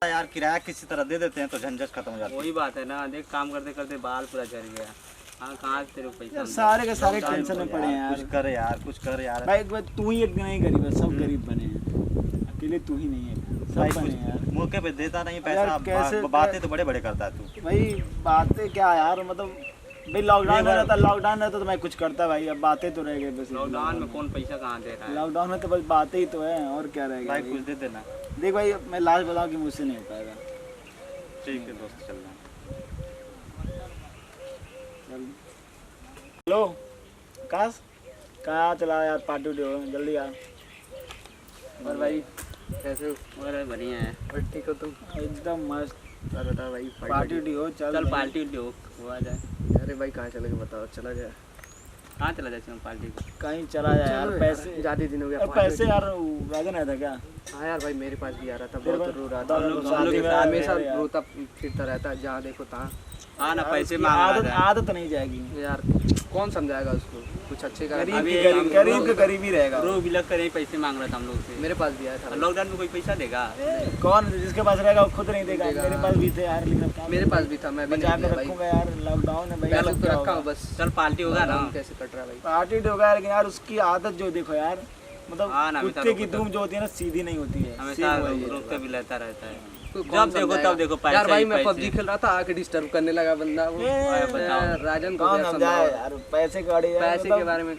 यार किराया किसी तरह दे देते हैं तो झंझट खत्म हो जाती है। वही बात है ना, देख काम करते करते बाल पूरा झड़ गया। हाँ कहाँ तेरे को पैसा सारे के सारे टेंशन में पड़े हैं यार। कुछ कर यार, कुछ कर यार भाई तू ही एक नहीं गरीब है, सब गरीब बने हैं, अकेले तू ही नहीं है, सब बने हैं यार। मौके पे देता नहीं पैसा, बातें तो बड़े बड़े करता है तू। भाई बातें क्या यार, मतलब भाई लॉकडाउन में रहता तो मैं कुछ करता भाई, अब बातें तो रह गई बस। लॉकडाउन में कौन पैसा कहाँ दे रहा है? लॉकडाउन में तो बस बातें ही तो है, और क्या रहेगा भाई कुछ दे देना। देख भाई मैं लास्ट बताऊं कि मुझसे नहीं हो पाएगा। ठीक है दोस्त, चल रहा। हेलो आकाश, कहाँ चला यार, पार्टी उटी हो, जल्दी आ। और भाई कैसे हो? अरे बढ़िया है। और ठीक हो तुम? एकदम मस्त। बता भाई, पार्टी उटी हो, चल पार्टी उटी हो आ जाए। अरे भाई कहाँ चलेंगे बताओ, चला जाए। कहाँ चला जाते हैं पार्टी को? कहीं चला जाए यार, पैसे ज़्यादा दिन हो गया। पैसे यार राजन आया था क्या? हाँ यार भाई मेरे पास भी आ रहा था, बहुत रो रहा था, हम हमेशा रोता फिरता रहता, जहाँ देखो तहाँ। हाँ ना, पैसे मांग आदत नहीं जाएगी यार, कौन समझाएगा उसको, कुछ अच्छे का। गरीब का गरीब ही रहेगा। रो बिलक कर पैसे मांग रहा था हम लोग से। मेरे पास भी आया था। लॉकडाउन में कोई पैसा देगा? कौन जिसके पास रहेगा वो खुद नहीं देगा। मेरे पास भी थे यार, लेकिन मेरे पास भी था, मैं भी बचा नहीं के दिया भाई। रखूंगा यार, लॉकडाउन है भाई। पहले तो रखा हूँ बस। चल पार्टी होगा ना। कैसे कट रहा है भाई? पार्टी होगा यार, लेकिन यार उसकी आदत जो देखो यार, हाँ ना, मतलब कुत्ते की धूम जो होती है ना, सीधी नहीं होती है, हमेशा रोकते भी रहता रहता है। कौन जब देखो तब देखो पैसे यार भाई मैं पैसे। पबजी खेल रहा था, आके डिस्टर्ब करने लगा बंदा वो। राजन को कौन क्या समझाए समझाओ? यार, पैसे गाड़ी पैसे के बारे में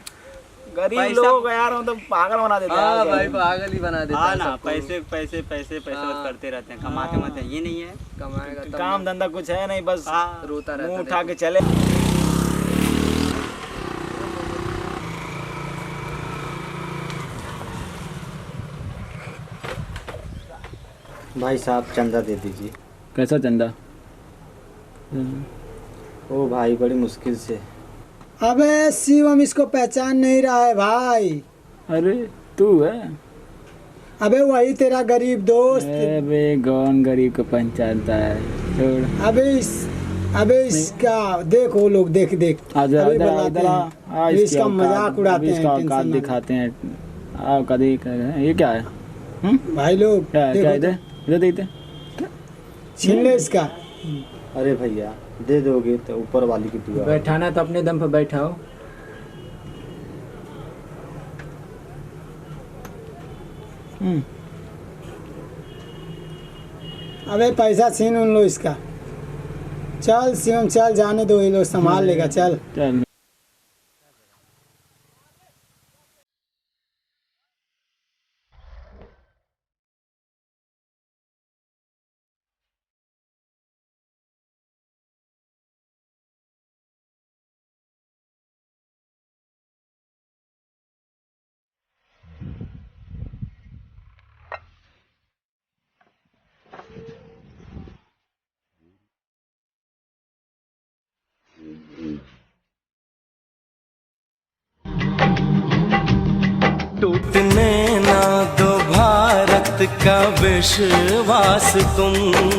गरीब लोगों को यार मतलब पागल बना देते हैं। हाँ भाई पागल ही बना देता हाँ है ना, सबको। पैसे पैसे पैसे पैसे बस करते रहते हैं, कमाते मत हैं, ये नहीं है। कमाएगा तब काम धंधा कुछ है नहीं, बस रोता मुंह रहता उठा है। के चले। भाई साहब चंदा दे दीजिए। कैसा चंदा? ओ भाई बड़ी मुश्किल से। अबे शिवम इसको पहचान नहीं रहा है भाई। अरे तू है? अबे वही तेरा गरीब दोस्त। अबे कौन गरीब को पहचानता है, छोड़। अबे इसका देख, वो लोग देख आजा अभी आजा बुलाते इधर हैं। आ, इसका मजाक उड़ाते हैं, इसका टेंशन औकात ना ले। दिखाते हैं। आओ कभी ये क्या है? भाई लोग क्या देखो क्या तो, इधर देखते छीन ले इसका। अरे भैया दे दोगे तो ऊपर वाली की दुआ। बैठाना तो अपने दम पर बैठाओ। अबे पैसा छीन उन लो इसका। चल शिवम चल, जाने दो, ये लोग संभाल लेगा, चल। चल। टूटने ना दो भारत का विश्वास तुम।